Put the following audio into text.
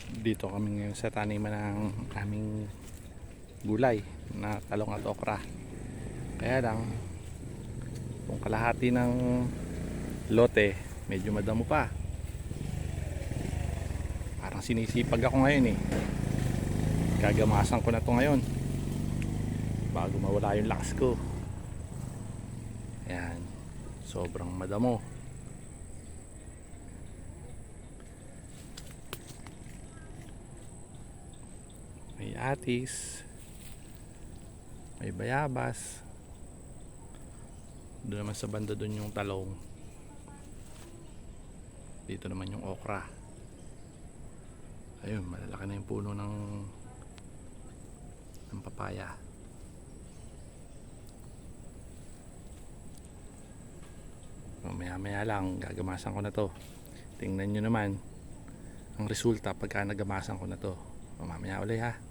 Dito kami ngayon sa taniman ng aming gulay na talong at okra. Kaya lang, kung kalahati ng lote medyo madamo pa. Parang sinisipag ako ngayon eh. Gagamasan ko na to ngayon bago mawala yung lakas ko. Ayan, sobrang madamo. May atis, may bayabas. Doon naman sa banda doon yung talong. Dito naman yung okra. Ayun, malalaki na yung puno ng papaya. Maya-maya lang gagamasan ko na to. Tingnan nyo naman ang resulta pagka nagamasan ko na to. Mamaya ulit ha.